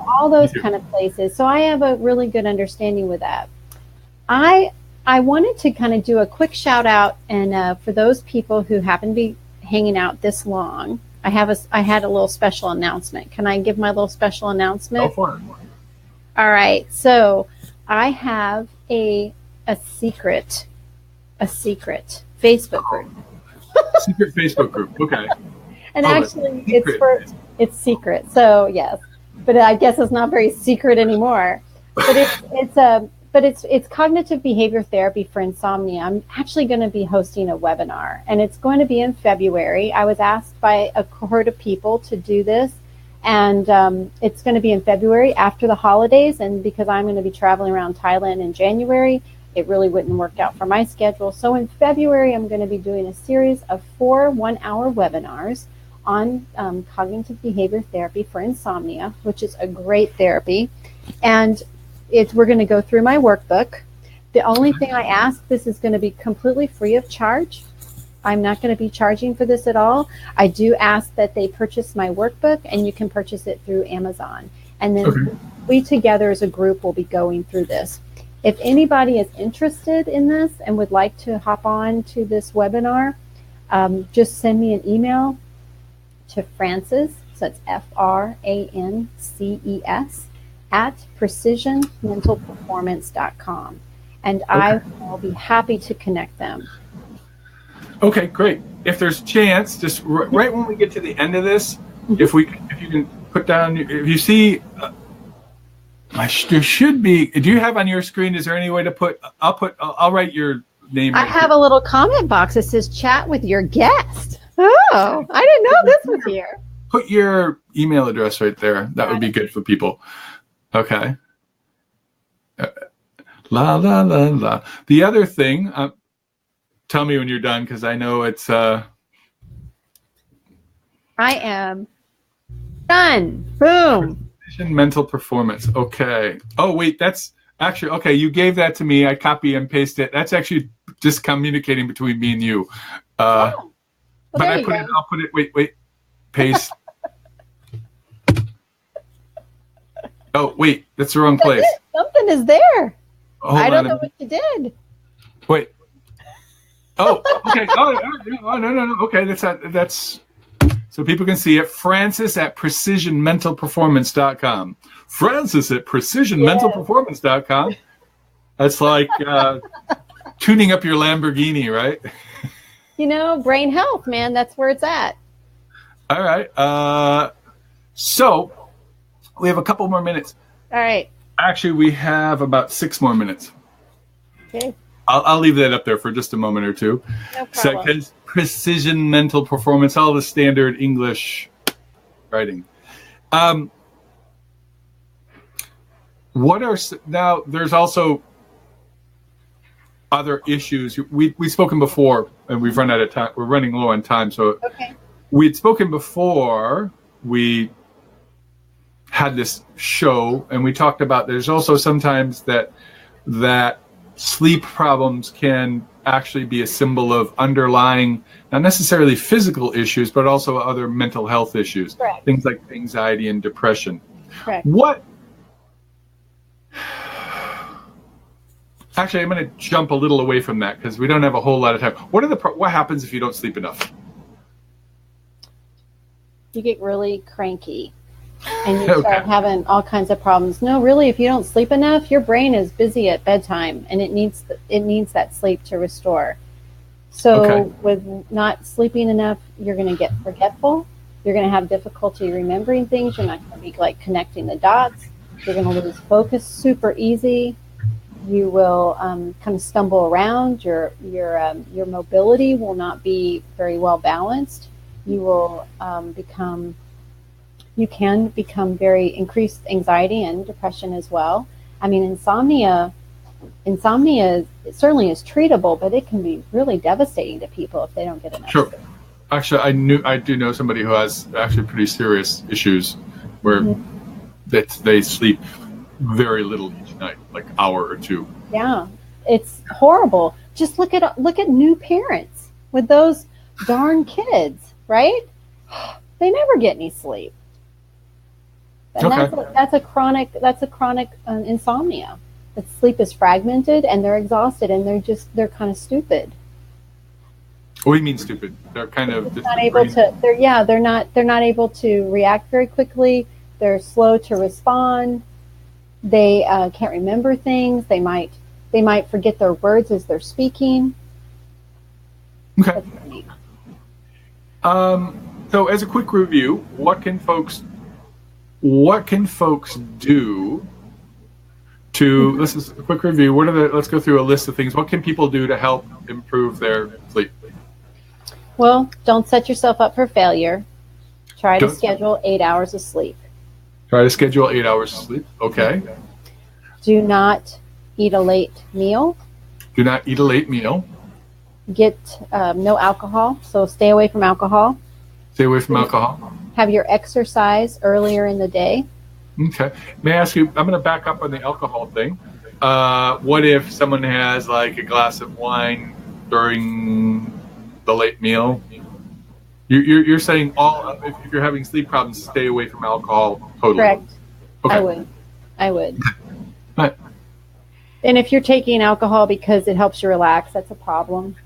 All those kind of places. So I have a really good understanding with that. I wanted to kind of do a quick shout out, and for those people who happen to be hanging out this long, I had a little special announcement. Can I give my little special announcement?
Go for it.
All right. So I have a secret Facebook group.
Secret Facebook group. Okay.
And actually, it's secret. So yes, but I guess it's not very secret anymore. But it's cognitive behavior therapy for insomnia. I'm actually going to be hosting a webinar, and it's going to be in February. I was asked by a cohort of people to do this, and it's going to be in February after the holidays. And because I'm going to be traveling around Thailand in January, it really wouldn't work out for my schedule. So in February, I'm going to be doing a series of 4 one-hour webinars on cognitive behavior therapy for insomnia, which is a great therapy. And we're going to go through my workbook. The only thing I ask, this is going to be completely free of charge. I'm not going to be charging for this at all. I do ask that they purchase my workbook, and you can purchase it through Amazon. And then we together as a group will be going through this. If anybody is interested in this and would like to hop on to this webinar, just send me an email to Frances, so it's FRANCES, at precisionmentalperformance.com, and I will be happy to connect them.
Okay, great. If there's a chance, just right when we get to the end of this, if you can put down, if you see, there should be. Do you have on your screen? Is there any way to put? I'll write your name.
I have a little comment box that says "Chat with your guest." Oh, I didn't know this was here.
Put your email address right there. That would be good for people. Okay. La la la la. The other thing, tell me when you're done, because I know it's.
I am done. Boom.
Mental performance. Okay. Oh wait, that's actually okay. You gave that to me. I copy and paste it. That's actually just communicating between me and you. But I put it. I'll put it. Wait. Paste. Oh, wait, that's the wrong place.
Something is there. I don't know what you did.
Wait. Oh, okay. Oh, no. Okay, that's so people can see it. Frances at precisionmentalperformance.com. Frances at precisionmentalperformance.com. That's like tuning up your Lamborghini, right?
Brain health, man. That's where it's at.
All right. So we have a couple more minutes.
All right.
Actually, we have about 6 more minutes.
Okay.
I'll leave that up there for just a moment or two.
No problem.
So, precision mental performance, all the standard English writing. Now, there's also other issues. We've spoken before, and we've run out of time. We're running low on time. So we'd spoken before we had this show, and we talked about there's also sometimes that sleep problems can actually be a symbol of underlying, not necessarily physical issues, but also other mental health issues.
Correct.
Things like anxiety and depression.
Correct.
Actually, I'm going to jump a little away from that because we don't have a whole lot of time. What happens if you don't sleep enough?
You get really cranky. And you start having all kinds of problems. No, really, if you don't sleep enough, your brain is busy at bedtime, and it needs that sleep to restore. So with not sleeping enough, you're going to get forgetful. You're going to have difficulty remembering things. You're not going to be like connecting the dots. You're going to lose focus super easy. You will kind of stumble around. Your mobility will not be very well balanced. You will become you can become very increased anxiety and depression as well. I mean, insomnia certainly is treatable, but it can be really devastating to people if they don't get enough sleep.
Actually, I do know somebody who has actually pretty serious issues where they sleep very little each night, like hour or two.
Yeah, it's horrible. Just look at new parents with those darn kids, right? They never get any sleep. And that's a chronic insomnia. The sleep is fragmented and they're exhausted and they're kind of stupid.
What do you mean stupid? They're kind of
not able to. They're not able to react very quickly. They're slow to respond. They can't remember things. They might forget their words as they're speaking.
Okay. So as a quick review, what can folks do to, this is a quick review. Let's go through a list of things. What can people do to help improve their sleep?
Well, don't set yourself up for failure. Try to schedule 8 hours of sleep.
Try to schedule 8 hours of sleep. Okay.
Do not eat a late meal.
Do not eat a late meal.
Get no alcohol, so stay away from alcohol.
Stay away from alcohol.
Have your exercise earlier in the day.
Okay. May I ask you, I'm going to back up on the alcohol thing. What if someone has like a glass of wine during the late meal? You're saying if you're having sleep problems, stay away from alcohol totally.
Correct.
Okay.
I would.
Right.
And if you're taking alcohol because it helps you relax, that's a problem.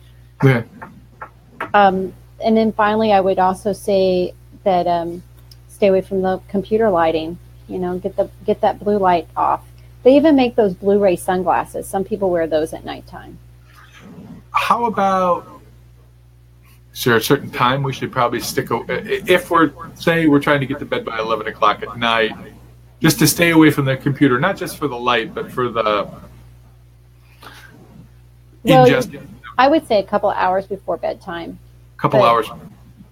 Yeah.
And then finally, I would also say that stay away from the computer lighting. Get that blue light off. They even make those Blu-ray sunglasses. Some people wear those at nighttime.
How about, is there a certain time we should probably stick, if we're trying to get to bed by 11 o'clock at night, just to stay away from the computer, not just for the light, but for the ingestion?
I would say a couple of hours before bedtime.
Couple hours.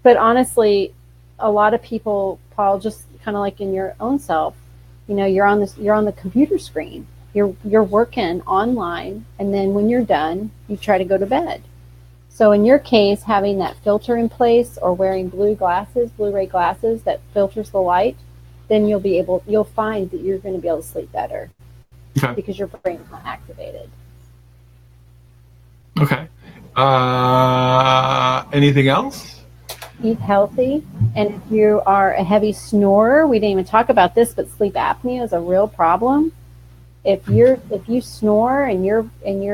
But honestly, a lot of people, Paul, just kind of like in your own self, you're on the computer screen. You're working online, and then when you're done, you try to go to bed. So in your case, having that filter in place or wearing Blu-ray glasses that filters the light, then you'll find that you're going to be able to sleep better.
Okay.
Because your brain's not activated.
Okay. Anything else?
Eat healthy, and if you are a heavy snorer, we didn't even talk about this, but sleep apnea is a real problem. If you snore and your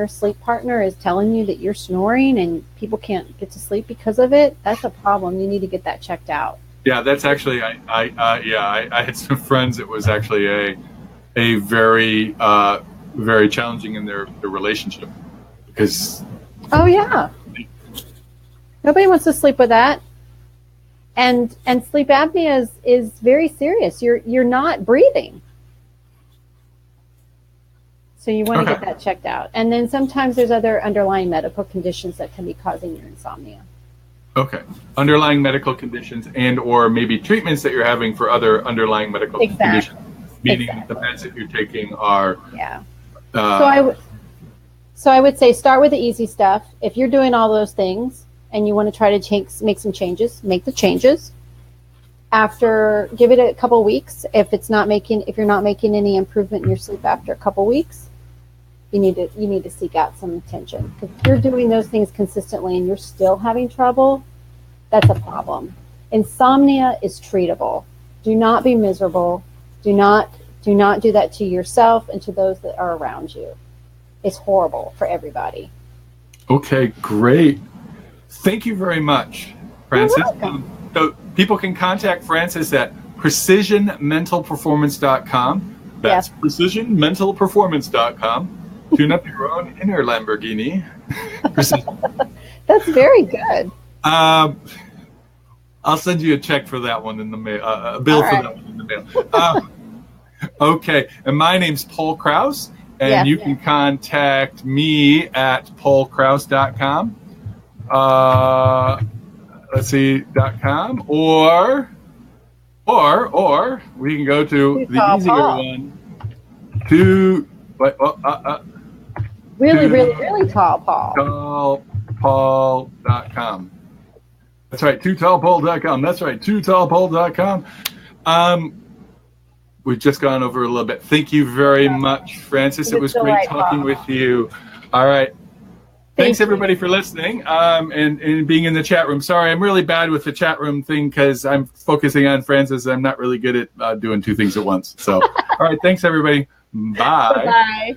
sleep partner is telling you that you're snoring and people can't get to sleep because of it, that's a problem. You need to get that checked out.
Yeah, that's actually I had some friends. It was actually a very very challenging in their relationship because.
Oh yeah. Nobody wants to sleep with that. And sleep apnea is very serious. You're not breathing. So you want to get that checked out. And then sometimes there's other underlying medical conditions that can be causing your insomnia. Okay.
Underlying medical conditions and or maybe treatments that you're having for other underlying medical conditions. Meaning the meds that you're taking are
So I would say start with the easy stuff. If you're doing all those things and you want to try to make some changes, make the changes. Give it a couple weeks. If you're not making any improvement in your sleep after a couple weeks, you need to seek out some attention. If you're doing those things consistently and you're still having trouble, that's a problem. Insomnia is treatable. Do not be miserable. Do not do that to yourself and to those that are around you. It's horrible for everybody.
Okay, great. Thank you very much, Frances. So people can contact Frances at precisionmentalperformance.com. That's precisionmentalperformance.com. Tune up your own inner Lamborghini.
That's very good.
I'll send you a check for that one in the mail, a bill for that one in the mail. Okay, and my name's Paul Crouse, and you can contact me at paulcrouse.com. .com, Or we can go to the easier one.
Really tall Paul.
Tallpaul.com. That's right, tootallpaul.com. That's right, tootallpaul.com. We've just gone over a little bit. Thank you very much, Frances. It was great talking with you. All right. Thanks, everybody, for listening and being in the chat room. Sorry, I'm really bad with the chat room thing because I'm focusing on Frances. I'm not really good at doing two things at once. So, all right. Thanks, everybody. Bye.
Bye.